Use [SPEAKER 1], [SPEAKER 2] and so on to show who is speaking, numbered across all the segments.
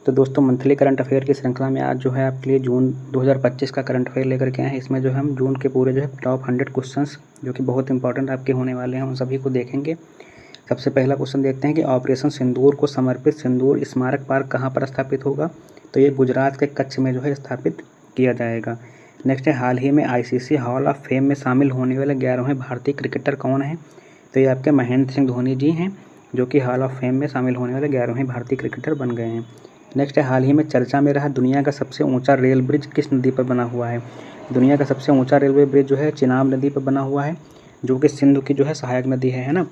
[SPEAKER 1] तो दोस्तों monthly current affair की श्रृंखला में आज जो है आपके लिए जून 2025 का करंट अफेयर लेकर के आए हैं। इसमें जो है हम जून के पूरे जो है टॉप 100 क्वेश्चंस जो कि बहुत इंपॉर्टेंट आपके होने वाले हैं उन सभी को देखेंगे। सबसे पहला क्वेश्चन देखते हैं कि ऑपरेशन सिंदूर को समर्पित सिंदूर स्मारक पार्क कहाँ पर स्थापित होगा। तो ये गुजरात के कच्छ में जो है स्थापित किया जाएगा। नेक्स्ट है हाल ही में आईसीसी हॉल ऑफ फेम में शामिल होने वाले 11वें भारतीय क्रिकेटर कौन हैं। तो ये आपके महेंद्र सिंह धोनी जी हैं जो कि हॉल ऑफ फेम में शामिल होने वाले 11वें भारतीय क्रिकेटर बन गए हैं। नेक्स्ट है हाल ही में चर्चा में रहा दुनिया का सबसे ऊंचा रेल ब्रिज किस नदी पर बना हुआ है। दुनिया का सबसे ऊंचा रेलवे ब्रिज जो है चिनाब नदी पर बना हुआ है जो कि सिंधु की जो है सहायक नदी है ना।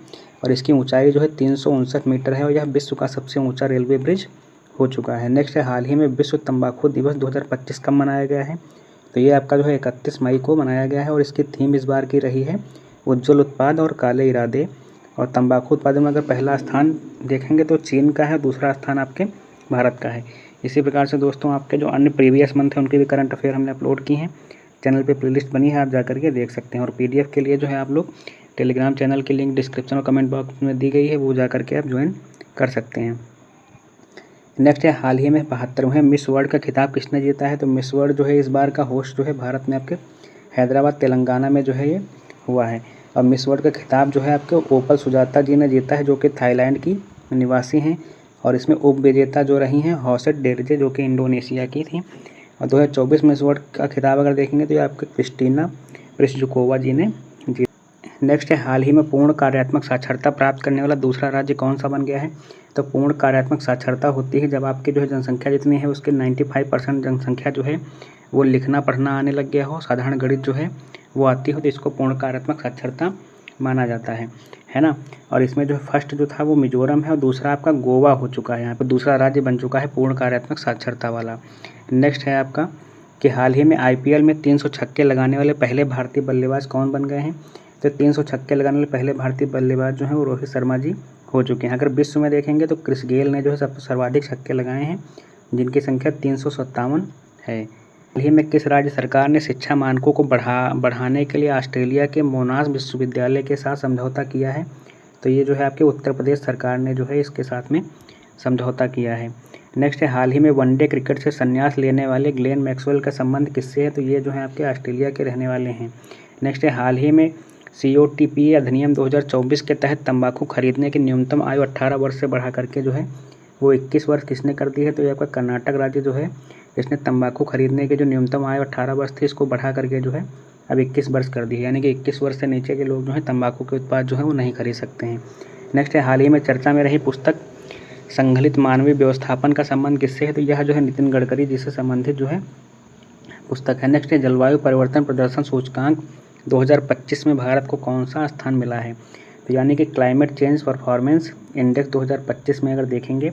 [SPEAKER 1] और इसकी ऊंचाई जो है 359 मीटर है और यह विश्व का सबसे ऊंचा रेलवे ब्रिज हो चुका है। नेक्स्ट है हाल ही में विश्व तंबाकू दिवस 2025 कब मनाया गया है। तो ये आपका जो है 31 मई को मनाया गया है और इसकी थीम इस बार की रही है उज्ज्वल उत्पाद और काले इरादे। और तंबाकू उत्पादन में अगर पहला स्थान देखेंगे तो चीन का है, दूसरा स्थान आपके भारत का है। इसी प्रकार से दोस्तों आपके जो अन्य प्रीवियस मंथ है उनके भी करंट अफेयर हमने अपलोड की हैं। चैनल पे प्लेलिस्ट बनी है, आप जा करके देख सकते हैं। और पीडीएफ के लिए जो है आप लोग टेलीग्राम चैनल की लिंक डिस्क्रिप्शन और कमेंट बॉक्स में दी गई है, वो जा करके आप ज्वाइन कर सकते हैं। नेक्स्ट है हाल ही में 72वें मिस वर्ल्ड का खिताब किसने जीता है। तो मिस वर्ल्ड जो है इस बार का होस्ट जो है भारत में आपके हैदराबाद तेलंगाना में जो है ये हुआ है। और मिस वर्ल्ड का खिताब जो है आपके ओपल सुजाता जी ने जीता है जो कि थाईलैंड की निवासी हैं। और इसमें उप विजेता जो रही हैं हौसेट डेरजे जो कि इंडोनेशिया की थी। और 2024 मिस वर्ल्ड का खिताब अगर देखेंगे तो ये आपके क्रिस्टीना प्रिस्जुकोवा जी ने जीता। नेक्स्ट है हाल ही में पूर्ण कार्यात्मक साक्षरता प्राप्त करने वाला दूसरा राज्य कौन सा बन गया है। तो पूर्ण कार्यात्मक साक्षरता होती है जब आपकी जो है जनसंख्या जितनी है उसके 95% जनसंख्या जो है वो लिखना पढ़ना आने लग गया हो, साधारण गणित जो है वो आती हो, तो इसको पूर्ण कार्यात्मक साक्षरता माना जाता है ना। और इसमें जो फर्स्ट जो था वो मिजोरम है और दूसरा आपका गोवा हो चुका है। यहाँ पर दूसरा राज्य बन चुका है पूर्ण कार्यात्मक साक्षरता वाला। नेक्स्ट है आपका कि हाल ही में आईपीएल में 300 छक्के लगाने वाले पहले भारतीय बल्लेबाज कौन बन गए हैं। तो 300 छक्के लगाने वाले पहले भारतीय बल्लेबाज जो हैं वो रोहित शर्मा जी हो चुके हैं। अगर विश्व में देखेंगे तो क्रिस गेल ने जो है सबसे सर्वाधिक छक्के लगाए हैं जिनकी संख्या 357 है। हाल ही में किस राज्य सरकार ने शिक्षा मानकों को बढ़ाने के लिए ऑस्ट्रेलिया के मोनाश विश्वविद्यालय के साथ समझौता किया है। तो ये जो है आपके उत्तर प्रदेश सरकार ने जो है इसके साथ में समझौता किया है। नेक्स्ट है हाल ही में वनडे क्रिकेट से संन्यास लेने वाले ग्लेन मैक्सवेल का संबंध किससे है। तो ये जो है आपके ऑस्ट्रेलिया के रहने वाले हैं। नेक्स्ट है हाल ही में COTP अधिनियम 2024 के तहत तंबाकू खरीदने की न्यूनतम आयु 18 वर्ष से बढ़ा करके जो है वो 21 वर्ष किसने कर दी है। तो ये आपका कर्नाटक राज्य जो है इसने तंबाकू खरीदने की जो न्यूनतम आयु 18 वर्ष थी इसको बढ़ा करके जो है अब 21 वर्ष कर दी है। यानी कि 21 वर्ष से नीचे के लोग जो है तंबाकू के उत्पाद जो है वो नहीं खरीद सकते हैं। नेक्स्ट है हाल ही में चर्चा में रही पुस्तक संगठित मानवीय व्यवस्थापन का संबंध किससे है। तो यह जो है नितिन गडकरी जी से संबंधित जो है पुस्तक है। नेक्स्ट है जलवायु परिवर्तन प्रदर्शन सूचकांक 2025 में भारत को कौन सा स्थान मिला है। तो यानी कि क्लाइमेट चेंज परफॉर्मेंस इंडेक्स 2025 में अगर देखेंगे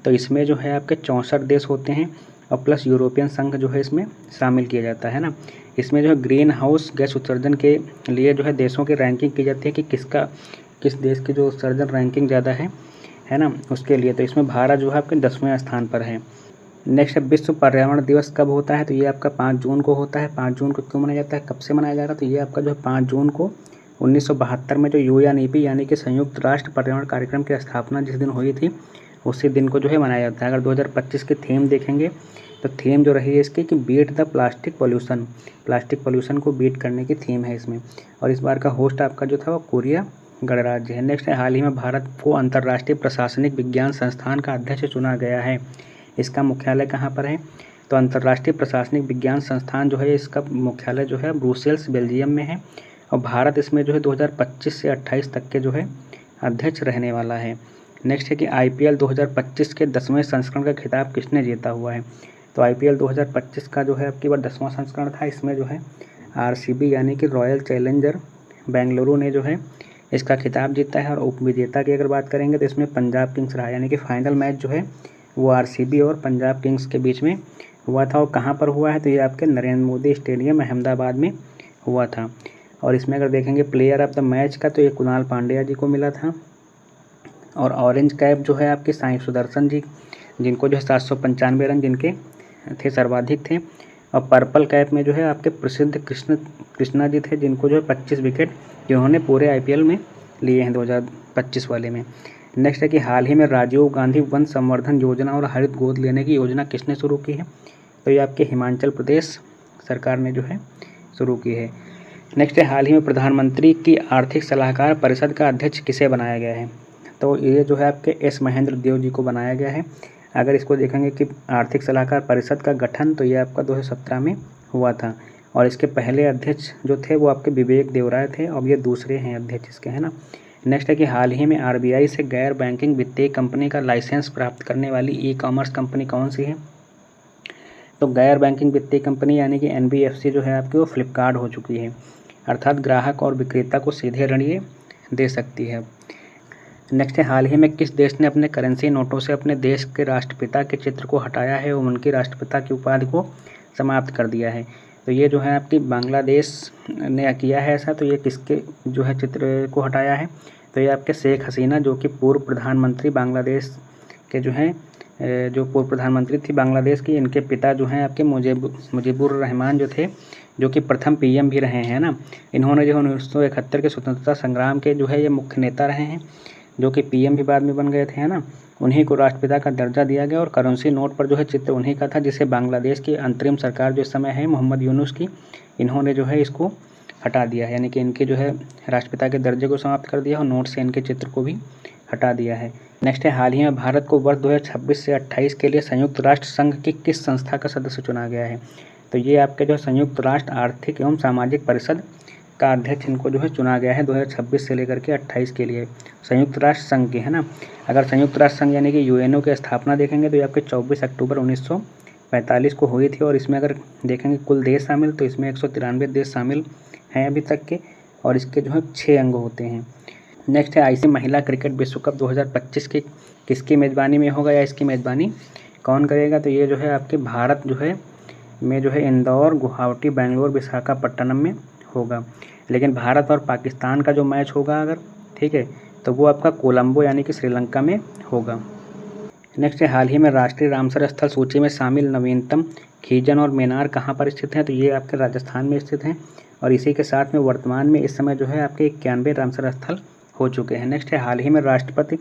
[SPEAKER 1] तो इसमें जो है आपके 64 देश होते हैं और प्लस यूरोपियन संघ जो है इसमें शामिल किया जाता है ना। इसमें जो है ग्रीन हाउस गैस उत्सर्जन के लिए जो है देशों की रैंकिंग की जाती है कि किस देश की जो उत्सर्जन रैंकिंग ज़्यादा है ना उसके लिए। तो इसमें भारत जो है आपके 10वें स्थान पर है। नेक्स्ट है विश्व पर्यावरण दिवस कब होता है। तो ये आपका 5 जून को होता है। 5 जून को क्यों मनाया जाता है, कब से मनाया जा रहा है। तो ये आपका जो है 5 जून को 1972 में जो UNEP यानी कि संयुक्त राष्ट्र पर्यावरण कार्यक्रम की स्थापना जिस दिन हुई थी उसी दिन को जो है मनाया जाता है। अगर 2025 की थीम देखेंगे तो थीम जो रही है इसकी कि बीट द प्लास्टिक पोल्यूशन को बीट करने की थीम है इसमें। और इस बार का होस्ट आपका जो था वो कोरिया गणराज्य है। नेक्स्ट है हाल ही में भारत को अंतर्राष्ट्रीय प्रशासनिक विज्ञान संस्थान का अध्यक्ष चुना गया है। इसका मुख्यालय कहाँ पर है। तो अंतर्राष्ट्रीय प्रशासनिक विज्ञान संस्थान जो है इसका मुख्यालय जो है ब्रुसेल्स बेल्जियम में है। और भारत इसमें जो है 2025 से 28 तक के जो है अध्यक्ष रहने वाला है। नेक्स्ट है कि IPL 2025 के 10वें संस्करण का खिताब किसने जीता हुआ है। तो IPL 2025 का जो है आपकी बार 10वां संस्करण था। इसमें जो है RCB यानी कि रॉयल चैलेंजर बेंगलुरु ने जो है इसका खिताब जीता है। और उपविजेता की अगर बात करेंगे तो इसमें पंजाब किंग्स रहा। यानी कि फाइनल मैच जो है वो RCB और पंजाब किंग्स के बीच में हुआ था। और कहाँ पर हुआ है तो ये आपके नरेंद्र मोदी स्टेडियम अहमदाबाद में हुआ था। और इसमें अगर देखेंगे प्लेयर ऑफ द मैच का तो ये कुणाल पांड्या जी को मिला था। और ऑरेंज कैप जो है आपके साई सुदर्शन जी जिनको जो है 795 रन जिनके थे सर्वाधिक थे। और पर्पल कैप में जो है आपके प्रसिद्ध कृष्णा जी थे जिनको जो है 25 विकेट जिन्होंने पूरे IPL में लिए हैं 2025 वाले में। नेक्स्ट है कि हाल ही में राजीव गांधी वन संवर्धन योजना और हरित गोद लेने की योजना किसने शुरू की है? तो ये आपके हिमाचल प्रदेश सरकार ने जो है शुरू की है। नेक्स्ट है हाल ही में प्रधानमंत्री की आर्थिक सलाहकार परिषद का अध्यक्ष किसे बनाया गया है? तो ये जो है आपके एस महेंद्र देव जी को बनाया गया है। अगर इसको देखेंगे कि आर्थिक सलाहकार परिषद का गठन तो ये आपका 2017 में हुआ था और इसके पहले अध्यक्ष जो थे वो आपके विवेक देवराय थे, अब ये दूसरे हैं अध्यक्ष इसके, है ना। नेक्स्ट है कि हाल ही में आरबीआई से गैर बैंकिंग वित्तीय कंपनी का लाइसेंस प्राप्त करने वाली ई कॉमर्स कंपनी कौन सी है? तो गैर बैंकिंग वित्तीय कंपनी यानी कि एनबीएफसी जो है आपकी वो फ्लिपकार्ट हो चुकी है, अर्थात ग्राहक और विक्रेता को सीधे ऋण ये दे सकती है। नेक्स्ट है हाल ही में किस देश ने अपने करेंसी नोटों से अपने देश के राष्ट्रपिता के चित्र को हटाया है और उनकी राष्ट्रपिता की उपाधि को समाप्त कर दिया है? तो ये जो है आपकी बांग्लादेश ने किया है ऐसा। तो ये किसके जो है चित्र को हटाया है? तो ये आपके शेख हसीना जो कि पूर्व प्रधानमंत्री बांग्लादेश के जो हैं जो पूर्व प्रधानमंत्री थी बांग्लादेश की, इनके पिता जो हैं आपके मुजीबुर रहमान जो थे, जो कि प्रथम पीएम भी रहे हैं ना। इन्होंने जो 1971 के स्वतंत्रता संग्राम के जो है ये मुख्य नेता रहे हैं, जो कि पीएम भी बाद में बन गए थे, है ना। उन्हीं को राष्ट्रपिता का दर्जा दिया गया और करेंसी नोट पर जो है चित्र उन्हीं का था, जिसे बांग्लादेश की अंतरिम सरकार जो इस समय है मोहम्मद यूनुस की, इन्होंने जो है इसको हटा दिया है, यानी कि इनके जो है राष्ट्रपिता के दर्जे को समाप्त कर दिया और नोट से इनके चित्र को भी हटा दिया है। नेक्स्ट है हाल ही में भारत को वर्ष 2026 से 28 के लिए संयुक्त राष्ट्र संघ की किस संस्था का सदस्य चुना गया है? तो ये आपके जो संयुक्त राष्ट्र आर्थिक एवं सामाजिक परिषद का अध्यक्ष इनको जो है चुना गया है 2026 से लेकर के 28 के लिए, संयुक्त राष्ट्र संघ की, है ना। अगर संयुक्त राष्ट्र संघ यानी कि यूएनओ की स्थापना देखेंगे तो ये आपके 24 अक्टूबर 1945 को हुई थी और इसमें अगर देखेंगे कुल देश शामिल तो इसमें 193 देश शामिल हैं अभी तक के और इसके जो है 6 अंग होते हैं। नेक्स्ट है आईसीसी महिला क्रिकेट विश्व कप 2025 की किसकी मेज़बानी में होगा या इसकी मेज़बानी कौन करेगा? तो ये जो है आपके भारत जो है में जो है इंदौर, गुवाहाटी, बेंगलोर, विशाखापट्टनम में होगा। लेकिन भारत और पाकिस्तान का जो मैच होगा अगर, ठीक है, तो वो आपका कोलंबो यानी कि श्रीलंका में होगा। नेक्स्ट है हाल ही में राष्ट्रीय रामसर स्थल सूची में शामिल नवीनतम खीजन और मेनार कहाँ पर स्थित हैं? तो ये आपके राजस्थान में स्थित हैं और इसी के साथ में वर्तमान में इस समय जो है आपके 91 रामसर स्थल हो चुके हैं। नेक्स्ट है हाल ही में राष्ट्रपति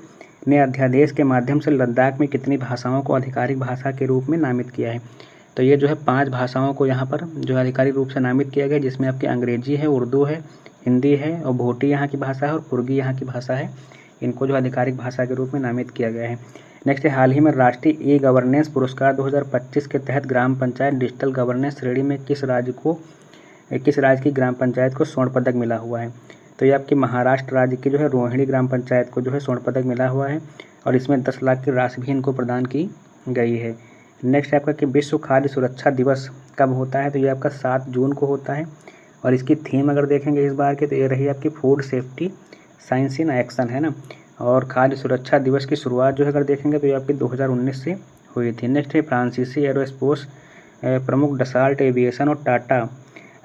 [SPEAKER 1] ने अध्यादेश के माध्यम से लद्दाख में कितनी भाषाओं को आधिकारिक भाषा के रूप में नामित किया है? तो ये जो है 5 भाषाओं को यहाँ पर जो आधिकारिक रूप से नामित किया गया, जिसमें आपकी अंग्रेजी है, उर्दू है, हिंदी है और भोटी यहाँ की भाषा है और पुर्गी यहाँ की भाषा है। इनको जो आधिकारिक भाषा के रूप में नामित किया गया है। नेक्स्ट है हाल ही में राष्ट्रीय ई गवर्नेंस पुरस्कार 2025 के तहत ग्राम पंचायत डिजिटल गवर्नेंस श्रेणी में किस राज्य की ग्राम पंचायत को स्वर्ण पदक मिला हुआ है? तो ये आपकी महाराष्ट्र राज्य की जो है रोहिणी ग्राम पंचायत को जो है स्वर्ण पदक मिला हुआ है और इसमें 10 लाख की राशि भी इनको प्रदान की गई है। नेक्स्ट है आपका कि विश्व खाद्य सुरक्षा दिवस कब होता है? तो ये आपका 7 जून को होता है और इसकी थीम अगर देखेंगे इस बार की तो ये रही आपकी food safety science in action, है ना। और खाद्य सुरक्षा दिवस की शुरुआत जो है अगर देखेंगे तो ये आपकी 2019 से हुई थी। नेक्स्ट है फ्रांसीसी एरोस्पेस प्रमुख डसाल्ट एविएशन और टाटा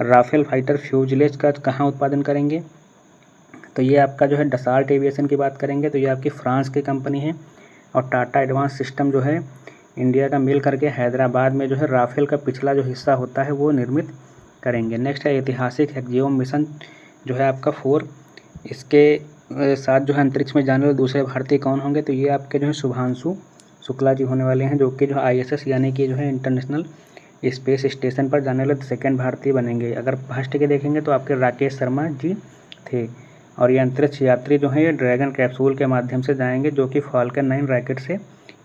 [SPEAKER 1] राफेल फाइटर फ्यूजलेज का कहाँ उत्पादन करेंगे? तो ये आपका जो है डसाल्ट एविएशन की बात करेंगे तो ये आपकी फ्रांस की कंपनी है और टाटा एडवांस सिस्टम जो है इंडिया का मिल करके हैदराबाद में जो है राफेल का पिछला जो हिस्सा होता है वो निर्मित करेंगे। नेक्स्ट है ऐतिहासिक एक्जियोम मिशन जो है आपका 4, इसके साथ जो है अंतरिक्ष में जाने वाले दूसरे भारतीय कौन होंगे? तो ये आपके जो है शुभांशु शुक्ला जी होने वाले हैं, जो कि जो ISS यानी कि जो है इंटरनेशनल स्पेस स्टेशन पर जाने वाले सेकंड भारतीय बनेंगे। अगर फर्स्ट के देखेंगे तो आपके राकेश शर्मा जी थे और ये अंतरिक्ष यात्री जो है ये ड्रैगन कैप्सूल के माध्यम से जाएंगे, जो कि फाल्कन 9 रॉकेट से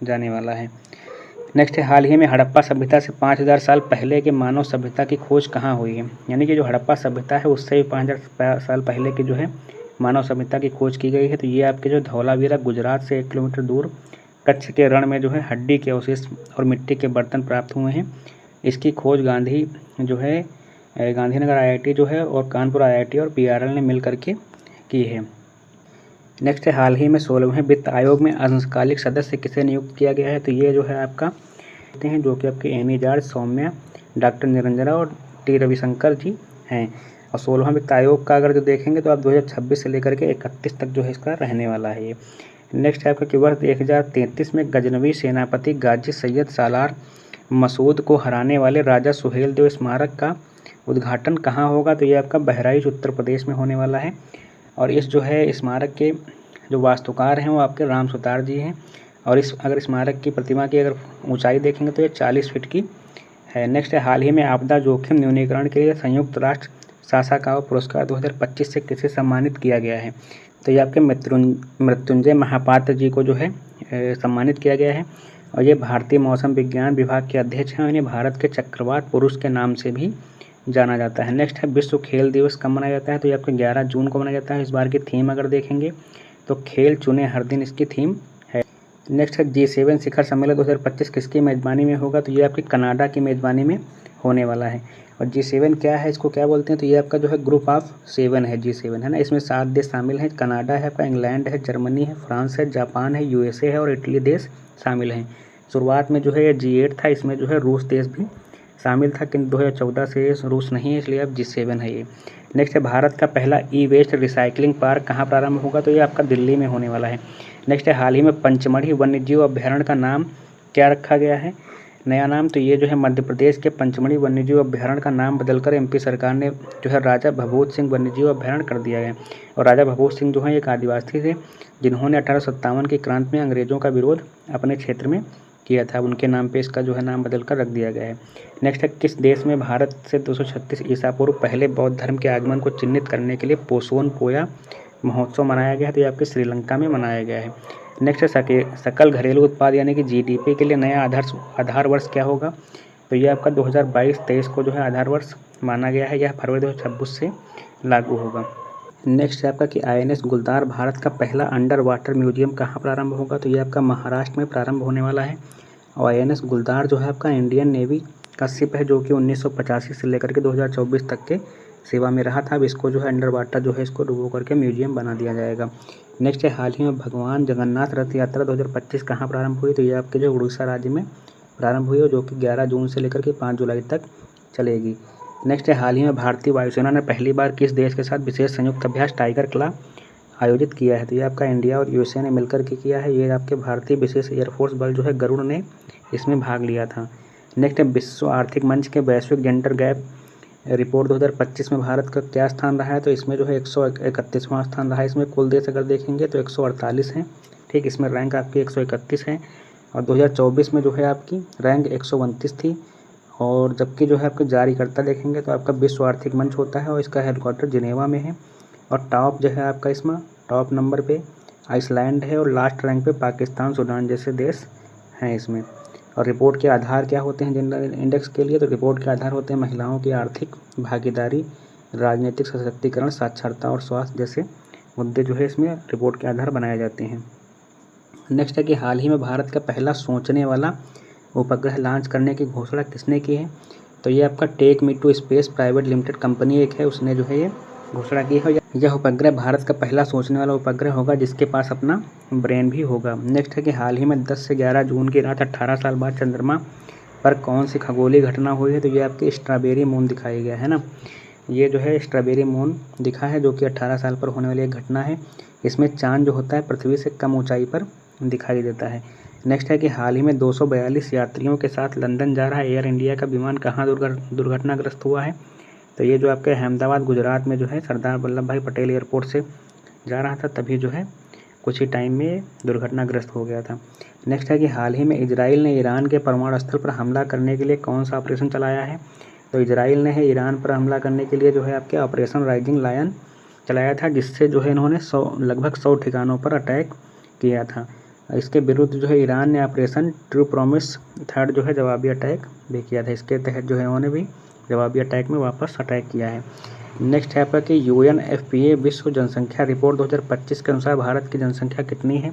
[SPEAKER 1] जाने वाला है। नेक्स्ट है हाल ही में हड़प्पा सभ्यता से 5000 साल पहले के मानव सभ्यता की खोज कहाँ हुई है? यानी कि जो हड़प्पा सभ्यता है उससे भी 5000 साल पहले की जो है मानव सभ्यता की खोज की गई है। तो ये आपके जो धौलावीरा गुजरात से 1 किलोमीटर दूर कच्छ के रण में जो है हड्डी के अवशेष और मिट्टी के बर्तन प्राप्त हुए हैं। इसकी खोज गांधीनगर IIT जो है और कानपुर IIT और PRL ने मिल करके की है। नेक्स्ट है हाल ही में 16वें वित्त आयोग में अंशकालिक सदस्य किसे नियुक्त किया गया है? तो ये जो है आपका हैं जो कि आपके Amy George, Saumya, doctor Niranjana और T रविशंकर जी हैं। और 16वां वित्त आयोग का अगर जो देखेंगे तो आप 2026 से लेकर के 31 तक जो है इसका रहने वाला है ये। नेक्स्ट है आपका कि वर्ष 1033 में गजनवी सेनापति गाजी सैयद सालार मसूद को हराने वाले राजा सुहेल देव स्मारक का उद्घाटन कहाँ होगा? तो ये आपका बहराइच उत्तर प्रदेश में होने वाला है और इस जो है स्मारक के जो वास्तुकार हैं वो आपके राम सुतार जी हैं। और अगर स्मारक की प्रतिमा की अगर ऊंचाई देखेंगे तो ये 40 फीट की है। नेक्स्ट है, हाल ही में आपदा जोखिम न्यूनीकरण के लिए संयुक्त राष्ट्र सासाकावा पुरस्कार 2025 से किसे सम्मानित किया गया है? तो ये आपके मृत्युंजय महापात्र जी को जो है सम्मानित किया गया है। और ये भारतीय मौसम विज्ञान विभाग के अध्यक्ष हैं। इन्हें भारत के चक्रवात पुरुष के नाम से भी जाना जाता है। नेक्स्ट है, विश्व खेल दिवस कब मनाया जाता है? तो ये आपके 11 जून को मनाया जाता है। इस बार की थीम अगर देखेंगे तो खेल चुने हर दिन इसकी थीम है। नेक्स्ट है, G7 शिखर सम्मेलन 2025 किसकी मेज़बानी में होगा? तो ये आपकी कनाडा की मेज़बानी में होने वाला है। और G7 क्या है, इसको क्या बोलते हैं? तो ये आपका जो है ग्रुप ऑफ 7 है, G7 है ना। इसमें 7 देश शामिल हैं। कनाडा है आपका, इंग्लैंड है, जर्मनी है, फ्रांस है, जापान है, USA है और इटली देश शामिल हैं। शुरुआत में जो है ये G8 था, इसमें जो है रूस देश भी शामिल था, किंतु 2014 से रूस नहीं है, इसलिए अब G7 है ये। नेक्स्ट है, भारत का पहला ई-वेस्ट रिसाइकलिंग पार्क कहाँ प्रारंभ होगा? तो ये आपका दिल्ली में होने वाला है। नेक्स्ट है, हाल ही में पंचमढ़ी वन्यजीव अभ्यारण्य का नाम क्या रखा गया है, नया नाम? तो ये जो है मध्य प्रदेश के पंचमढ़ी वन्यजीव अभ्यारण्य का नाम बदलकर MP सरकार ने जो है राजा भभूत सिंह वन्यजीव अभ्यारण्य कर दिया है। और राजा भभूत सिंह जो है एक आदिवासी थे जिन्होंने 1857 की क्रांति में अंग्रेज़ों का विरोध अपने क्षेत्र में किया था। उनके नाम पे इसका जो है नाम बदल कर रख दिया गया है। नेक्स्ट है, किस देश में भारत से 236 ईसा पूर्व पहले बौद्ध धर्म के आगमन को चिन्हित करने के लिए पोसोन पोया महोत्सव मनाया गया है? तो ये आपके श्रीलंका में मनाया गया है। नेक्स्ट है, सकल घरेलू उत्पाद यानी कि GDP के लिए नया आधार वर्ष क्या होगा? तो ये आपका 2022-23 को जो है आधार वर्ष माना गया है। यह फरवरी 2026 से लागू होगा। नेक्स्ट है आपका कि INS गुलदार भारत का पहला अंडर वाटर म्यूजियम कहाँ प्रारंभ होगा? तो ये आपका महाराष्ट्र में प्रारंभ होने वाला है। और INS गुलदार जो है आपका इंडियन नेवी का शिप है, जो कि 1985 से लेकर के 2024 तक के सेवा में रहा था। अब इसको जो है अंडर वाटर जो है इसको डुबो करके म्यूजियम बना दिया जाएगा। नेक्स्ट है, हाल ही में भगवान जगन्नाथ रथ यात्रा 2025 कहाँ प्रारंभ हुई? तो ये आपके जो उड़ीसा राज्य में प्रारंभ हुई है, जो कि 11 जून से लेकर के 5 जुलाई तक चलेगी। नेक्स्ट है, हाल ही में भारतीय वायुसेना ने पहली बार किस देश के साथ विशेष संयुक्त अभ्यास टाइगर क्ला आयोजित किया है? तो ये आपका इंडिया और USA ने मिलकर के किया है। ये आपके भारतीय विशेष एयरफोर्स बल जो है गरुड़ ने इसमें भाग लिया था। नेक्स्ट है, विश्व आर्थिक मंच के वैश्विक जेंडर गैप रिपोर्ट 2025 में भारत का क्या स्थान रहा है? तो इसमें जो है 131वां स्थान रहा है। इसमें कुल देश अगर देखेंगे तो 148 हैं, ठीक। इसमें रैंक आपकी 131 है। और 2024 में जो है आपकी रैंक 129 थी। और जबकि जो है आपके जारीकर्ता देखेंगे तो आपका विश्व आर्थिक मंच होता है और इसका हेडक्वार्टर जिनेवा में है। और टॉप जो है आपका इसमें टॉप नंबर पे आइसलैंड है और लास्ट रैंक पे पाकिस्तान, सूडान जैसे देश हैं इसमें। और रिपोर्ट के आधार क्या होते हैं जेंडर इंडेक्स के लिए? तो रिपोर्ट के आधार होते हैं महिलाओं की आर्थिक भागीदारी, राजनीतिक सशक्तिकरण, साक्षरता और स्वास्थ्य जैसे मुद्दे जो है इसमें रिपोर्ट के आधार बनाए जाते हैं। नेक्स्ट है कि हाल ही में भारत का पहला सोचने वाला उपग्रह लॉन्च करने की घोषणा किसने की है? तो ये आपका take me to space private limited company एक है, उसने जो है ये घोषणा की है। यह उपग्रह भारत का पहला सोचने वाला उपग्रह होगा जिसके पास अपना ब्रेन भी होगा। नेक्स्ट है कि हाल ही में 10 से 11 जून की रात 18 साल बाद चंद्रमा पर कौन सी खगोलीय घटना हुई है? तो ये आपकी स्ट्रॉबेरी मून दिखाई गया है ना। ये जो है स्ट्रॉबेरी मून दिखा है, जो कि 18 साल पर होने वाली एक घटना है। इसमें चांद जो होता है पृथ्वी से कम ऊंचाई पर दिखाई देता है। नेक्स्ट है कि हाल ही में 242 यात्रियों के साथ लंदन जा रहा एयर इंडिया का विमान कहाँ दुर्घटनाग्रस्त हुआ है? तो ये जो आपके अहमदाबाद गुजरात में जो है सरदार वल्लभ भाई पटेल एयरपोर्ट से जा रहा था, तभी जो है कुछ ही टाइम में दुर्घटनाग्रस्त हो गया था। नेक्स्ट है कि हाल ही में इजराइल ने ईरान के परमाणु स्थल पर हमला करने के लिए कौन सा ऑपरेशन चलाया है? तो इजराइल ने है ईरान पर हमला करने के लिए जो है आपके ऑपरेशन राइजिंग लायन चलाया था, जिससे जो है इन्होंने लगभग 100 ठिकानों पर अटैक किया था। इसके विरुद्ध जो है ईरान ने ऑपरेशन ट्रू प्रॉमिस थर्ड जो है जवाबी अटैक भी किया था। इसके तहत जो है इन्होंने भी जवाबी अटैक में वापस अटैक किया है। नेक्स्ट है आपका कि UNFPA विश्व जनसंख्या रिपोर्ट 2025 के अनुसार भारत की जनसंख्या कितनी है?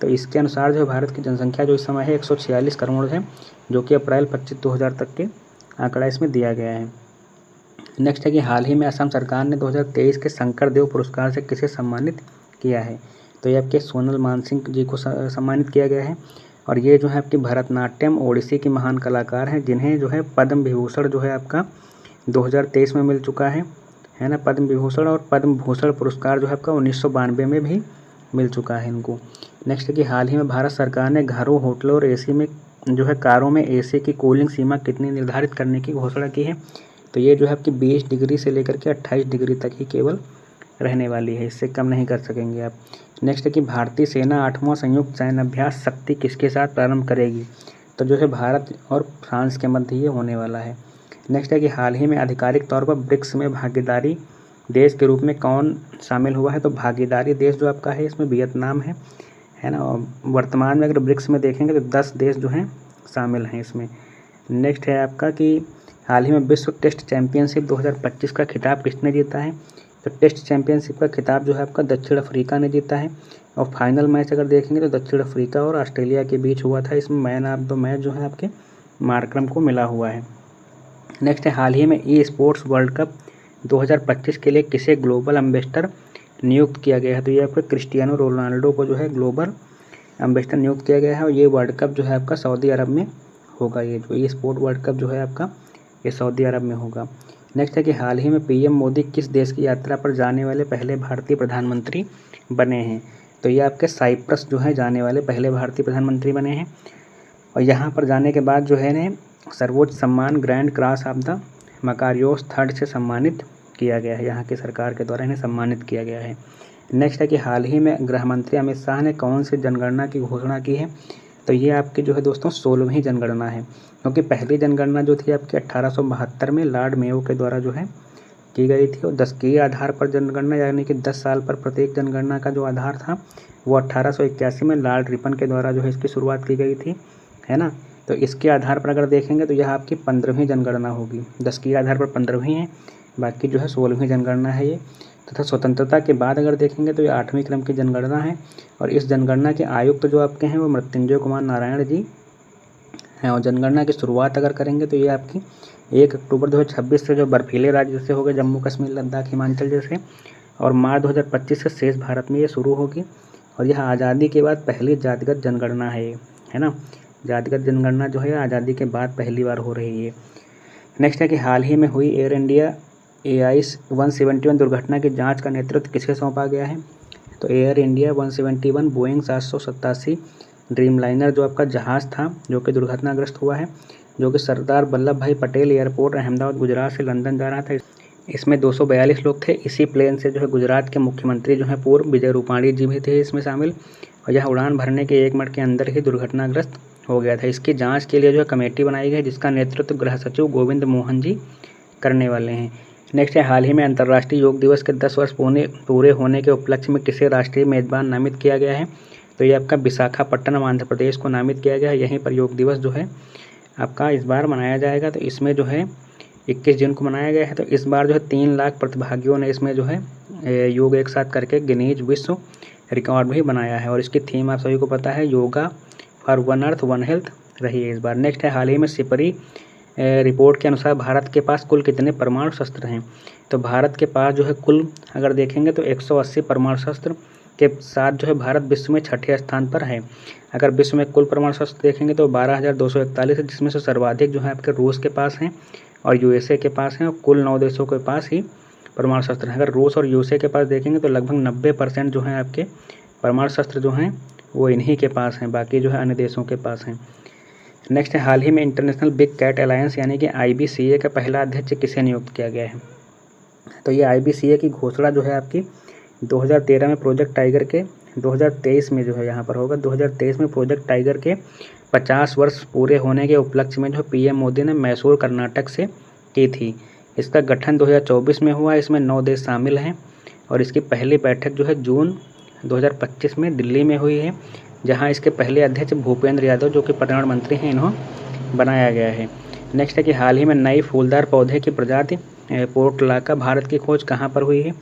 [SPEAKER 1] तो इसके अनुसार जो भारत की जनसंख्या जो इस समय है 146 करोड़ है, जो कि अप्रैल 25, 2000 तक के आंकड़ा इसमें दिया गया है। नेक्स्ट है कि हाल ही में असम सरकार ने 2023 के शंकर देव पुरस्कार से किसे सम्मानित किया है? तो ये आपके सोनल मानसिंह जी को सम्मानित किया गया है। और ये जो है आपकी भरतनाट्यम ओडिसी की महान कलाकार हैं, जिन्हें जो है पद्म विभूषण जो है आपका 2023 में मिल चुका है ना, पद्म विभूषण। और पद्म भूषण पुरस्कार जो है आपका 1992 में भी मिल चुका है इनको। नेक्स्ट है कि हाल ही में भारत सरकार ने घरों, होटलों और AC में जो है कारों में AC की कूलिंग सीमा कितनी निर्धारित करने की घोषणा की है? तो ये जो है आपकी 20 डिग्री से लेकर के 28 डिग्री तक ही केवल रहने वाली है, इससे कम नहीं कर सकेंगे आप। नेक्स्ट है कि भारतीय सेना 8वां संयुक्त सैन्य अभ्यास शक्ति किसके साथ प्रारंभ करेगी, तो जो है भारत और फ्रांस के मध्य ये होने वाला है। नेक्स्ट है कि हाल ही में आधिकारिक तौर पर ब्रिक्स में भागीदारी देश के रूप में कौन शामिल हुआ है, तो भागीदारी देश जो आपका है इसमें वियतनाम है ना। और वर्तमान में अगर ब्रिक्स में देखेंगे तो 10 देश जो हैं शामिल हैं इसमें। नेक्स्ट है आपका कि हाल ही में विश्व टेस्ट चैंपियनशिप 2025 का खिताब किसने जीता है, तो टेस्ट चैंपियनशिप का खिताब जो है आपका दक्षिण अफ्रीका ने जीता है। और फाइनल मैच अगर देखेंगे तो दक्षिण अफ्रीका और ऑस्ट्रेलिया के बीच हुआ था। इसमें मैन ऑफ द मैच जो है आपके मार्करम को मिला हुआ है। नेक्स्ट है हाल ही में ई स्पोर्ट्स वर्ल्ड कप 2025 के लिए किसे ग्लोबल एम्बेसडर नियुक्त किया गया है, तो ये आपके क्रिस्टियानो रोनाल्डो को जो है ग्लोबल एम्बेसडर नियुक्त किया गया है। और ये वर्ल्ड कप जो है आपका सऊदी अरब में होगा। ये जो ई स्पोर्ट वर्ल्ड कप जो है आपका ये सऊदी अरब में होगा। नेक्स्ट है कि हाल ही में पीएम मोदी किस देश की यात्रा पर जाने वाले पहले भारतीय प्रधानमंत्री बने हैं, तो ये आपके साइप्रस जो है जाने वाले पहले भारतीय प्रधानमंत्री बने हैं। और यहाँ पर जाने के बाद जो है इन्हें सर्वोच्च सम्मान grand cross of the Makarios third से सम्मानित किया गया है। यहाँ की सरकार के द्वारा इन्हें सम्मानित किया गया है। नेक्स्ट है कि हाल ही में गृह मंत्री अमित शाह ने कौन सी जनगणना की घोषणा की है, तो ये आपकी जो है दोस्तों 16वीं जनगणना है। क्योंकि पहली जनगणना जो थी आपकी 1872 में लॉर्ड मेयो के द्वारा जो है की गई थी। और 10 के आधार पर जनगणना यानी कि 10 साल पर प्रत्येक जनगणना का जो आधार था वो 1881 में लॉर्ड रिपन के द्वारा जो है इसकी शुरुआत की गई थी, है ना। तो इसके आधार पर अगर देखेंगे तो यह आपकी 15वीं जनगणना होगी। 10 के आधार पर 15वीं है, बाकी जो है 16वीं जनगणना है ये। तथा स्वतंत्रता के बाद अगर देखेंगे तो ये 8वीं क्रम की जनगणना है। और इस जनगणना के आयुक्त जो आपके हैं वो मृत्युंजय कुमार नारायण जी हैं। और जनगणना की शुरुआत अगर करेंगे तो ये आपकी 1 अक्टूबर 2026 से जो बर्फीले राज्य जैसे हो गए जम्मू कश्मीर लद्दाख हिमाचल जैसे, और मार्च 2025 से शेष भारत में ये शुरू होगी। और यह आज़ादी के बाद पहली जातिगत जनगणना है ये, है ना। जातिगत जनगणना जो है आज़ादी के बाद पहली बार हो रही है। नेक्स्ट है कि हाल ही में हुई एयर इंडिया AI-171 दुर्घटना की जांच का नेतृत्व किसे सौंपा गया है, तो एयर इंडिया 171 बोइंग 787 ड्रीमलाइनर जो आपका जहाज़ था जो कि दुर्घटनाग्रस्त हुआ है, जो कि सरदार वल्लभ भाई पटेल एयरपोर्ट अहमदाबाद गुजरात से लंदन जा रहा था। इसमें 242 लोग थे। इसी प्लेन से जो है गुजरात के मुख्यमंत्री जो है पूर्व विजय रूपाणी जी भी थे इसमें शामिल। और यह उड़ान भरने के 1 मिनट के अंदर ही दुर्घटनाग्रस्त हो गया था। इसकी जांच के लिए जो है कमेटी बनाई गई जिसका नेतृत्व गृह सचिव गोविंद मोहन जी करने वाले हैं। नेक्स्ट है हाल ही में अंतर्राष्ट्रीय योग दिवस के 10 वर्ष पूरे होने के उपलक्ष्य में किसे राष्ट्रीय मेजबान नामित किया गया है, तो ये आपका विशाखापट्टनम आंध्र प्रदेश को नामित किया गया है। यहीं पर योग दिवस जो है आपका इस बार मनाया जाएगा। तो इसमें जो है 21 जून को मनाया गया है। तो इस बार जो है 3 लाख प्रतिभागियों ने इसमें जो है योग एक साथ करके गिनीज विश्व रिकॉर्ड भी बनाया है। और इसकी थीम आप सभी को पता है yoga for one earth one health रही है इस बार। नेक्स्ट है हाल ही में सिपरी रिपोर्ट के अनुसार भारत के पास कुल कितने परमाणु शस्त्र हैं, तो भारत के पास जो है कुल अगर देखेंगे तो 180 परमाणु शस्त्र के साथ जो है भारत विश्व में 6ठे स्थान पर है। अगर विश्व में कुल परमाणु शस्त्र देखेंगे तो 12,241 है, जिसमें से सर्वाधिक जो है आपके रूस के पास हैं और USA के पास हैं। और कुल 9 देशों के पास ही परमाणु शस्त्र हैं। अगर रूस और USA के पास देखेंगे तो लगभग 90% जो हैं आपके परमाणु शस्त्र जो हैं वो इन्हीं के पास हैं, बाकी जो है अन्य देशों के पास हैं। नेक्स्ट है हाल ही में इंटरनेशनल बिग कैट अलायंस यानी कि IBCA का पहला अध्यक्ष किसे नियुक्त किया गया है, तो ये IBCA की घोषणा जो है आपकी 2013 में प्रोजेक्ट टाइगर के 2023 में जो है यहाँ पर होगा। 2023 में प्रोजेक्ट टाइगर के 50 वर्ष पूरे होने के उपलक्ष्य में जो PM मोदी ने मैसूर कर्नाटक से की थी। इसका गठन 2024 में हुआ। इसमें 9 देश शामिल हैं और इसकी पहली बैठक जो है जून 2025 में दिल्ली में हुई है, जहां इसके पहले अध्यक्ष भूपेंद्र यादव जो कि पर्यावरण मंत्री हैं इन्हों बनाया गया है। नेक्स्ट है कि हाल ही में नई फूलदार पौधे की प्रजाति पोर्टलाका भारत की खोज कहाँ पर हुई है,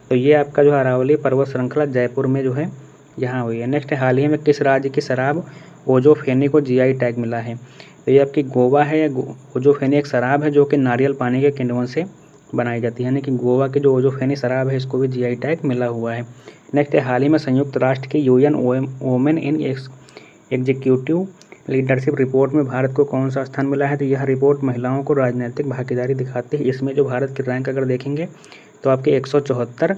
[SPEAKER 1] तो ये आपका जो अरावली पर्वत श्रृंखला जयपुर में जो है यहाँ हुई है। नेक्स्ट है हाल ही में किस राज्य की शराब ओजोफेनी को GI टैग मिला है, तो ये आपकी गोवा है। ओजोफेनी एक शराब है जो कि नारियल पानी के किण्वन से बनाई जाती है, यानी कि गोवा की जो ओजोफेनी शराब है इसको भी GI टैग मिला हुआ है। नेक्स्ट है हाल ही में संयुक्त राष्ट्र की UN वोमेन इन एग्जीक्यूटिव लीडरशिप रिपोर्ट में भारत को कौन सा स्थान मिला है, तो यह रिपोर्ट महिलाओं को राजनीतिक भागीदारी दिखाती है। इसमें जो भारत की रैंक अगर देखेंगे तो आपके 174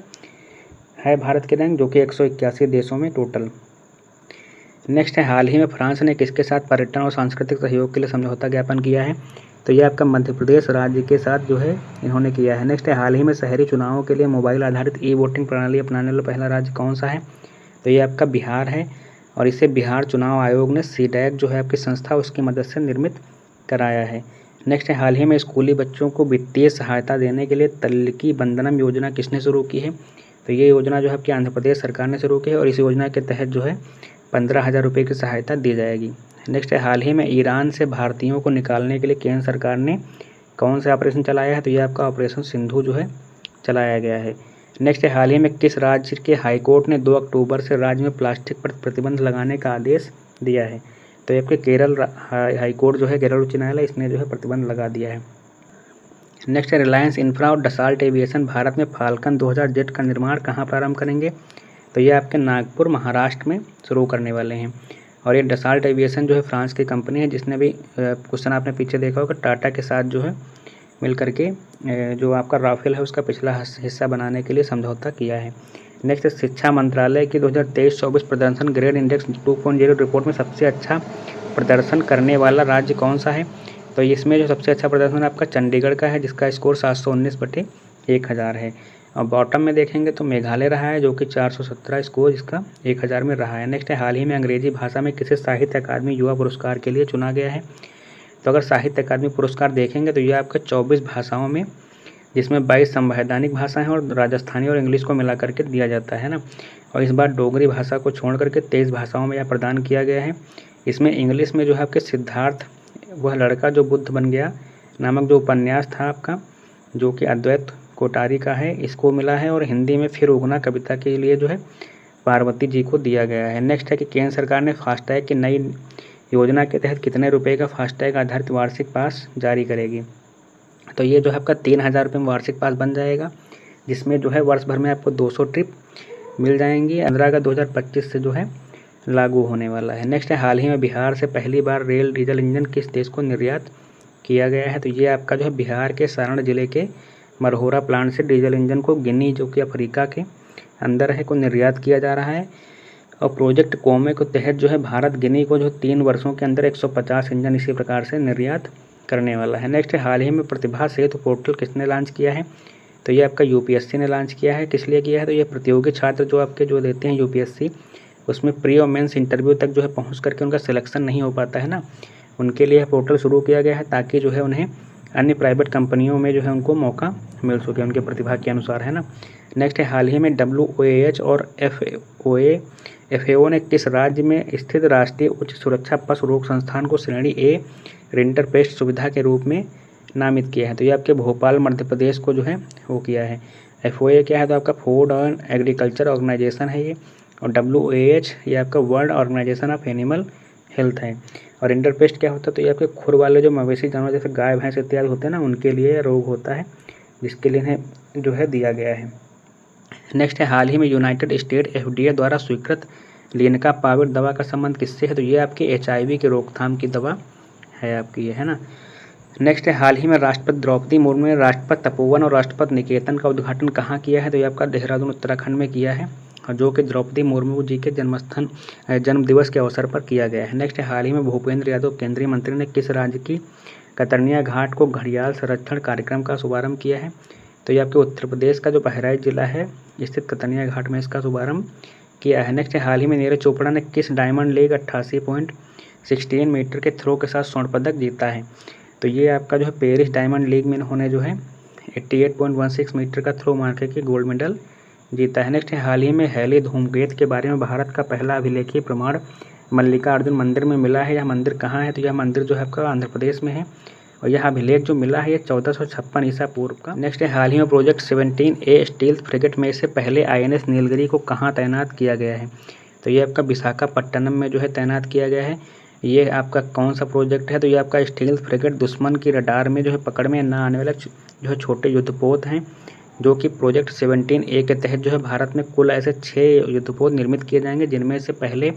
[SPEAKER 1] है भारत की रैंक, जो कि 181 देशों में टोटल। नेक्स्ट है हाल ही में फ्रांस ने किसके साथ पर्यटन और सांस्कृतिक सहयोग के लिए समझौता ज्ञापन किया है, तो ये आपका मध्य प्रदेश राज्य के साथ जो है इन्होंने किया है। नेक्स्ट है, हाल ही में शहरी चुनावों के लिए मोबाइल आधारित ई वोटिंग प्रणाली अपनाने वाला पहला राज्य कौन सा है? तो ये आपका बिहार है, और इसे बिहार चुनाव आयोग ने सीडैक जो है आपकी संस्था उसकी मदद से निर्मित कराया है। नेक्स्ट है, हाल ही में स्कूली बच्चों को वित्तीय सहायता देने के लिए तल्लकी बंधनम योजना किसने शुरू की है? तो ये योजना जो है आपकी आंध्र प्रदेश सरकार ने शुरू की है, और इस योजना के तहत जो है 15,000 रुपये की सहायता दी जाएगी। नेक्स्ट है, हाल ही में ईरान से भारतीयों को निकालने के लिए केंद्र सरकार ने कौन सा ऑपरेशन चलाया है? तो ये आपका ऑपरेशन सिंधु जो है चलाया गया है। नेक्स्ट है, हाल ही में किस राज्य के हाईकोर्ट ने 2 अक्टूबर से राज्य में प्लास्टिक पर प्रतिबंध लगाने का आदेश दिया है? तो ये आपके केरल हाईकोर्ट जो है, केरल उच्च न्यायालय, इसने जो है प्रतिबंध लगा दिया है। नेक्स्ट है, रिलायंस इंफ्रा और डसाल्ट एविएशन भारत में फाल्कन 2000 जेट का निर्माण कहाँ प्रारंभ करेंगे? तो ये आपके नागपुर महाराष्ट्र में शुरू करने वाले हैं। और ये डसाल्ट एविएशन जो है फ्रांस की कंपनी है, जिसने भी क्वेश्चन आपने पीछे देखा होगा, टाटा के साथ जो है मिल करके जो आपका राफेल है उसका पिछला हिस्सा बनाने के लिए समझौता किया है। नेक्स्ट, शिक्षा मंत्रालय की 2023-24 प्रदर्शन ग्रेड इंडेक्स 2.0 रिपोर्ट में सबसे अच्छा प्रदर्शन करने वाला राज्य कौन सा है? तो इसमें जो सबसे अच्छा प्रदर्शन आपका चंडीगढ़ का है, जिसका स्कोर 719/1000 है। और बॉटम में देखेंगे तो मेघालय रहा है, जो कि 417 स्कोर जिसका 1000 में रहा है। नेक्स्ट है, हाल ही में अंग्रेजी भाषा में किसे साहित्य अकादमी युवा पुरस्कार के लिए चुना गया है? तो अगर साहित्य अकादमी पुरस्कार देखेंगे तो ये आपका 24 भाषाओं में, जिसमें 22 संवैधानिक भाषाएं और राजस्थानी और इंग्लिश को मिला करके दिया जाता है ना। और इस बार डोगरी भाषा को छोड़ करके 23 भाषाओं में यह प्रदान किया गया है। इसमें इंग्लिश में जो है आपके सिद्धार्थ वह लड़का जो बुद्ध बन गया नामक जो उपन्यास था आपका, जो कि अद्वैत कोठारी का है, इसको मिला है। और हिंदी में फिर उगना कविता के लिए जो है पार्वती जी को दिया गया है। नेक्स्ट है कि केंद्र सरकार ने फास्टैग की नई योजना के तहत कितने रुपए का फास्टैग आधारित वार्षिक पास जारी करेगी? तो ये जो है आपका 3000 रुपये में वार्षिक पास बन जाएगा, जिसमें जो है वर्ष भर में आपको 200 ट्रिप मिल जाएंगी। 15 अगस्त 2025 से जो है लागू होने वाला है। नेक्स्ट है, हाल ही में बिहार से पहली बार रेल डीजल इंजन किस देश को निर्यात किया गया है? तो ये आपका जो है बिहार के सारण जिले के मरहोरा प्लांट से डीजल इंजन को गिनी, जो कि अफ्रीका के अंदर है, को निर्यात किया जा रहा है। और प्रोजेक्ट कोमे के तहत जो है भारत गिनी को जो 3 वर्षों के अंदर 150 इंजन इसी प्रकार से निर्यात करने वाला है। नेक्स्ट है, हाल ही में प्रतिभा सेतु पोर्टल किसने लॉन्च किया है? तो ये आपका यूपीएससी ने लॉन्च किया है। किस लिए किया है? तो ये प्रतियोगी छात्र जो आपके जो देते हैं यूपीएससी, उसमें प्री और मेंस इंटरव्यू तक जो है पहुंच करके उनका सिलेक्शन नहीं हो पाता है ना, उनके लिए पोर्टल शुरू किया गया है, ताकि जो है उन्हें अन्य प्राइवेट कंपनियों में जो है उनको मौका मिल सके उनके प्रतिभा के अनुसार, है ना। नेक्स्ट है, हाल ही में WOAH और FAO ने किस राज्य में स्थित राष्ट्रीय उच्च सुरक्षा पशु रोग संस्थान को श्रेणी A रिंटर पेस्ट सुविधा के रूप में नामित किया है? तो ये आपके भोपाल मध्य प्रदेश को जो है वो किया है। FOA क्या है? तो आपका फूड एंड एग्रीकल्चर ऑर्गेनाइजेशन है ये। और WOAH ये आपका world organisation of animal health है। और इंटरपेस्ट क्या होता है? तो ये आपके खुर वाले जो मवेशी जानवर जैसे गाय भैंस इत्यादि होते हैं ना, उनके लिए रोग होता है, जिसके लिए इन्हें जो है दिया गया है। नेक्स्ट है, हाल ही में यूनाइटेड स्टेट FDA द्वारा स्वीकृत लेनकापाविर दवा का संबंध किससे है? तो ये आपकी HIV की रोकथाम की दवा है आपकी, ये है ना। नेक्स्ट है, हाल ही में राष्ट्रपति द्रौपदी मुर्मू ने राष्ट्रपति तपोवन और राष्ट्रपति निकेतन का उद्घाटन कहाँ किया है? तो ये आपका देहरादून उत्तराखंड में किया है, और जो कि द्रौपदी मुर्मू जी के जन्म दिवस के अवसर पर किया गया है। नेक्स्ट है, हाल ही में भूपेंद्र यादव केंद्रीय मंत्री ने किस राज्य की कतरनिया घाट को घड़ियाल संरक्षण कार्यक्रम का शुभारंभ किया है? तो ये आपके उत्तर प्रदेश का जो बहराइच जिला है स्थित कतरनिया घाट में इसका शुभारंभ किया है। नेक्स्ट है, हाल ही में नीरज चोपड़ा ने किस डायमंड लीग 88.16 मीटर के थ्रो के साथ स्वर्ण पदक जीता है? तो ये आपका जो है पेरिस डायमंड लीग में उन्होंने जो है 88.16 मीटर का थ्रो मार के गोल्ड मेडल जीता है। नेक्स्ट है, हाल ही में हैली धूमकेतु के बारे में भारत का पहला अभिलेखीय प्रमाण मल्लिकार्जुन मंदिर में मिला है। यह मंदिर कहाँ है? तो यह मंदिर जो है आपका आंध्र प्रदेश में है, और यह अभिलेख जो मिला है ये 1456 ईसा पूर्व का। नेक्स्ट है, हाल ही में प्रोजेक्ट 17A स्टील्थ फ्रिगेट में से पहले INS नीलगिरी को कहाँ तैनात किया गया है? तो ये आपका विशाखापट्टनम में जो है तैनात किया गया है। ये आपका कौन सा प्रोजेक्ट है? तो ये आपका स्टील्थ फ्रिगेट दुश्मन की रडार में जो है पकड़ में ना आने वाले जो है छोटे युद्धपोत हैं, जो कि प्रोजेक्ट 17A के तहत जो है भारत में कुल ऐसे 6 युद्धपोत निर्मित किए जाएंगे, जिनमें से पहले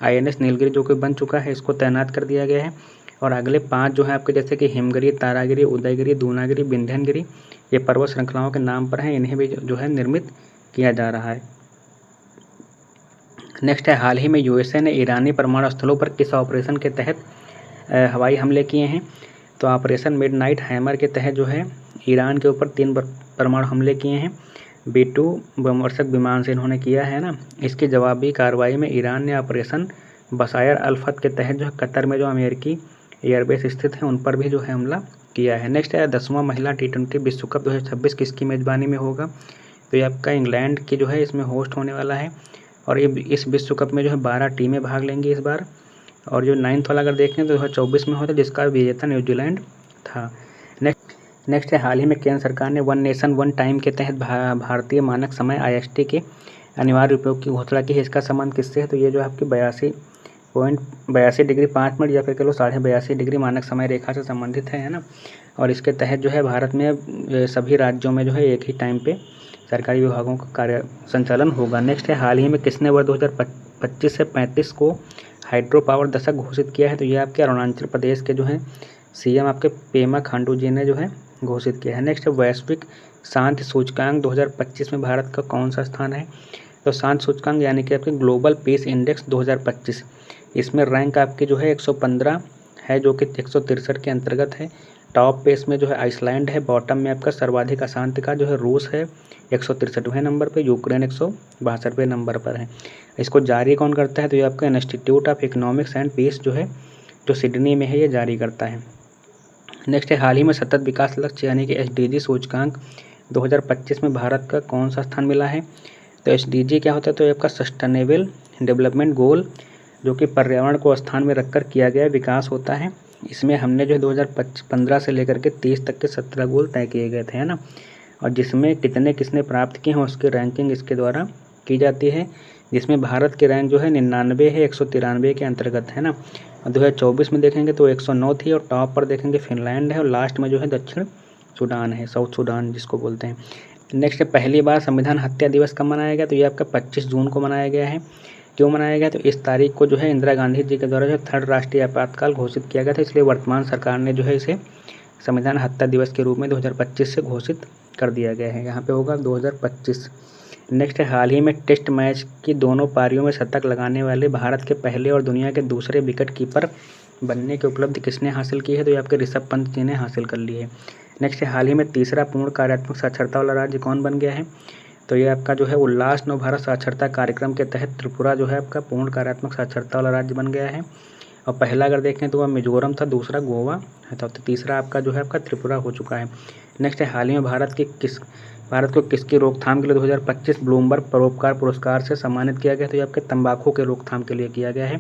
[SPEAKER 1] INS नीलगिरी जो कि बन चुका है इसको तैनात कर दिया गया है, और अगले 5 जो है आपके जैसे कि हिमगिरी, तारागिरी, उदयगिरी, दूनागिरी, विंध्यनगिरी, ये पर्वत श्रृंखलाओं के नाम पर हैं, इन्हें भी जो है निर्मित किया जा रहा है। नेक्स्ट है, हाल ही में USA ने ईरानी परमाणु स्थलों पर किस ऑपरेशन के तहत हवाई हमले किए हैं? तो ऑपरेशन मिडनाइट हैमर के तहत जो है ईरान के ऊपर 3 परमाणु हमले किए हैं। B-2 बमवर्षक विमान से इन्होंने किया है ना। इसकी जवाबी कार्रवाई में ईरान ने ऑपरेशन बसायर अल-फत के तहत जो है कतर में जो अमेरिकी एयरबेस स्थित है उन पर भी जो है हमला किया है। नेक्स्ट है 10वां महिला T20 विश्व कप 2026 किसकी मेज़बानी में होगा? तो ये आपका इंग्लैंड की जो है इसमें होस्ट होने वाला है। और ये इस विश्व कप में जो है 12 टीमें भाग लेंगी इस बार। और जो 9वां वाला अगर देखें तो 2024 में होता है, जिसका विजेता न्यूजीलैंड था। नेक्स्ट है हाल ही में केंद्र सरकार ने वन नेशन वन टाइम के तहत भारतीय मानक समय IST के अनिवार्य उपयोग की घोषणा की है। इसका संबंध किससे है? तो ये जो आपकी 82.82 डिग्री 5 मिनट या फिर कह लो 82.5 डिग्री मानक समय रेखा से संबंधित है ना। और इसके तहत जो है भारत में सभी राज्यों में जो है एक ही टाइम पे सरकारी विभागों का कार्य संचालन होगा। नेक्स्ट है हाल ही में किसने वर्ष 2025 से 35 को हाइड्रो पावर दशक घोषित किया है? तो ये आपके अरुणाचल प्रदेश के जो है CM आपके पेमा खांडू जी ने जो है घोषित किया है। नेक्स्ट है वैश्विक शांति सूचकांक 2025 में भारत का कौन सा स्थान है? तो शांति सूचकांक यानी कि आपके ग्लोबल पीस इंडेक्स 2025, इसमें रैंक आपकी जो है 115 है, जो कि 163 के अंतर्गत है। टॉप पे इसमें जो है आइसलैंड है, बॉटम में आपका सर्वाधिक अशांति का जो है रूस है 163वें नंबर पे, यूक्रेन 162वें नंबर पर है। इसको जारी कौन करता है? तो ये आपका institute of economics and peace जो है जो सिडनी में है ये जारी करता है। नेक्स्ट है हाल ही में सतत विकास लक्ष्य यानी कि SDG सूचकांक 2025 में भारत का कौन सा स्थान मिला है? तो SDG क्या होता है? तो ये आपका सस्टेनेबल डेवलपमेंट गोल, जो कि पर्यावरण को स्थान में रखकर किया गया विकास होता है। इसमें हमने जो है 2015 से लेकर के 30 तक के 17 गोल तय किए गए थे, है ना। और जिसमें किसने प्राप्त किए हैं उसकी रैंकिंग इसके द्वारा की जाती है, जिसमें भारत की रैंक जो है 99 है, 193 के अंतर्गत, है ना। और 2024 में देखेंगे तो 109 थी, और टॉप पर देखेंगे फिनलैंड है, और लास्ट में जो है दक्षिण सूडान है, साउथ सूडान जिसको बोलते हैं। नेक्स्ट है पहली बार संविधान हत्या दिवस कब मनाया गया? तो ये आपका 25 जून को मनाया गया है। क्यों मनाया गया? तो इस तारीख को जो है इंदिरा गांधी जी के द्वारा जो 3rd राष्ट्रीय आपातकाल घोषित किया गया था, इसलिए वर्तमान सरकार ने जो है इसे संविधान हत्या दिवस के रूप में 2025 से घोषित कर दिया गया है। यहाँ पे होगा 2025। नेक्स्ट है हाल ही में टेस्ट मैच की दोनों पारियों में शतक लगाने वाले भारत के पहले और दुनिया के दूसरे विकेट कीपर बनने की उपलब्धि किसने हासिल की है? तो ये आपके ऋषभ पंत जी ने हासिल कर ली है। नेक्स्ट है हाल ही में तीसरा पूर्ण कार्यात्मक साक्षरता वाला राज्य कौन बन गया है? तो ये आपका जो है उल्लास नव भारत साक्षरता कार्यक्रम के तहत त्रिपुरा जो है आपका पूर्ण कार्यात्मक साक्षरता वाला राज्य बन गया है। और पहला अगर देखें तो वह मिजोरम था, दूसरा गोवा है, तो तीसरा आपका जो है आपका त्रिपुरा हो चुका है। नेक्स्ट है हाल ही में भारत को किसकी रोकथाम के लिए 2025 ब्लूमबर्ग परोपकार पुरस्कार से सम्मानित किया गया? तो ये आपके तंबाकू के रोकथाम के लिए किया गया है।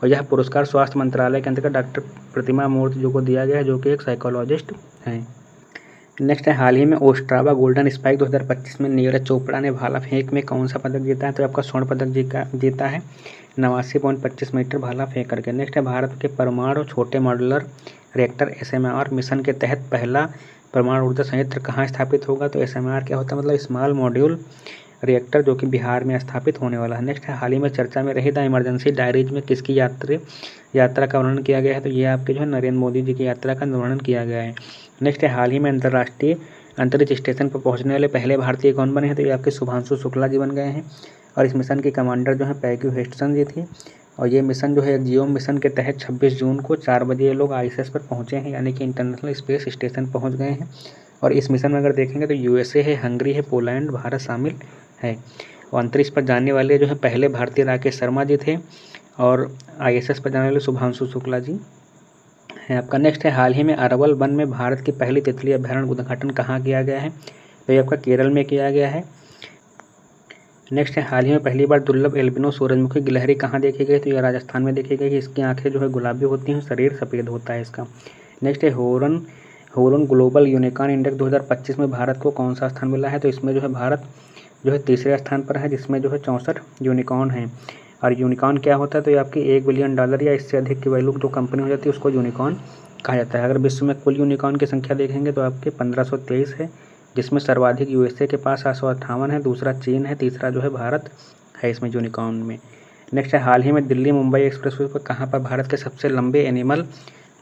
[SPEAKER 1] और यह पुरस्कार स्वास्थ्य मंत्रालय के अंतर्गत डॉक्टर प्रतिमा मूर्ति जी को दिया गया है, जो कि एक साइकोलॉजिस्ट हैं। नेक्स्ट है हाल ही में ओस्ट्रावा गोल्डन स्पाइक 2025 में नीरज चोपड़ा ने भाला फेंक में कौन सा पदक जीता है? तो आपका स्वर्ण पदक जीता है 89.25 मीटर भाला फेंक करके। नेक्स्ट है भारत के परमाणु छोटे मॉड्यूलर रिएक्टर SMR मिशन के तहत पहला परमाणु ऊर्जा संयंत्र कहाँ स्थापित होगा? तो SMR क्या होता है? मतलब स्मॉल मॉड्यूल रिएक्टर, जो कि बिहार में स्थापित होने वाला है। नेक्स्ट है हाल ही में चर्चा में रही द इमरजेंसी डायरीज में किसकी यात्रा का वर्णन किया गया है? तो ये आपके जो है नरेंद्र मोदी जी की यात्रा का वर्णन किया गया है। नेक्स्ट है हाल ही में अंतर्राष्ट्रीय अंतरिक्ष स्टेशन पर पहुंचने वाले पहले भारतीय कौन बने हैं? तो ये आपके शुभांशु शुक्ला जी बन गए हैं। और इस मिशन की कमांडर जो है पैग्यू हेस्टन जी थी। और ये मिशन जो है जियो मिशन के तहत 26 जून को 4 बजे ये लोग ISS पर पहुँचे हैं, यानी कि इंटरनेशनल स्पेस स्टेशन पहुँच गए हैं। और इस मिशन में अगर देखेंगे तो USA है, हंगरी है, पोलैंड, भारत शामिल है। और अंतरिक्ष पर जाने वाले जो है पहले भारतीय राकेश शर्मा जी थे, और ISS पर जाने वाले शुभांशु शुक्ला जी है आपका। नेक्स्ट है हाल ही में अरवल वन में भारत की पहली तितली अभयारण्य उद्घाटन कहाँ किया गया है? तो ये आपका केरल में किया गया है। नेक्स्ट है हाल ही में पहली बार दुर्लभ एल्बिनो सूरजमुखी गिलहरी कहाँ देखी गई? तो यह राजस्थान में देखी गई। इसकी आंखें जो है गुलाबी होती हैं, शरीर सफ़ेद होता है इसका। नेक्स्ट है होरन ग्लोबल यूनिकॉर्न इंडेक्स 2025 में भारत को कौन सा स्थान मिला है? तो इसमें जो है भारत जो है तीसरे स्थान पर है, जिसमें जो है 64 यूनिकॉर्न हैं। और यूनिकॉर्न क्या होता है? तो ये आपकी $1 बिलियन या इससे अधिक की वैल्यू जो कंपनी हो जाती है उसको यूनिकॉर्न कहा जाता है। अगर विश्व में कुल यूनिकॉर्न की संख्या देखेंगे तो आपके 1523 है, जिसमें सर्वाधिक USA के पास 758 है, दूसरा चीन है, तीसरा जो है भारत है इसमें यूनिकॉर्न में। नेक्स्ट है हाल ही में दिल्ली मुंबई एक्सप्रेसवे पर कहाँ पर भारत के सबसे लंबे एनिमल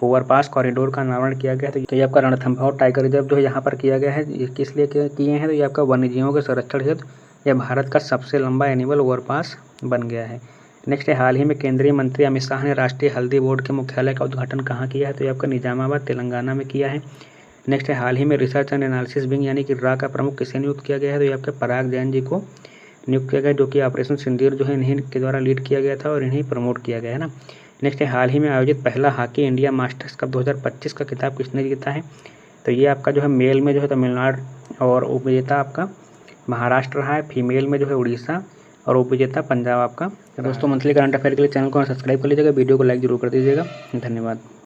[SPEAKER 1] ओवरपास कॉरिडोर का अनावरण किया गया है? तो ये आपका रणथंभौर टाइगर रिजर्व जो है यहाँ पर किया गया है। किस लिए किए हैं? तो ये आपका वन्यजीवों के संरक्षण हेतु यह भारत का सबसे लंबा एनिमल ओवरपास बन गया है। नेक्स्ट है हाल ही में केंद्रीय मंत्री अमित शाह ने राष्ट्रीय हल्दी बोर्ड के मुख्यालय का उद्घाटन कहाँ किया है? तो ये आपका निजामाबाद तेलंगाना में किया है। नेक्स्ट है हाल ही में रिसर्च एंड एनालिसिस विंग यानी कि रा का प्रमुख किसे नियुक्त किया गया है? तो ये आपके पराग जैन जी को नियुक्त किया गया, जो कि ऑपरेशन सिंदूर जो है इन्हीं के द्वारा लीड किया गया था और इन्हीं प्रमोट किया गया है ना। नेक्स्ट है हाल ही में आयोजित पहला हॉकी इंडिया मास्टर्स कप 2025 का खिताब किसने जीता है? तो ये आपका जो है मेल में जो है तमिलनाडु और उपविजेता आपका महाराष्ट्र रहा है, फीमेल में जो है उड़ीसा और उपविजेता पंजाब आपका। तो दोस्तों मंथली करंट अफेयर के लिए चैनल को सब्सक्राइब कर लीजिएगा, वीडियो को लाइक जरूर कर दीजिएगा। धन्यवाद।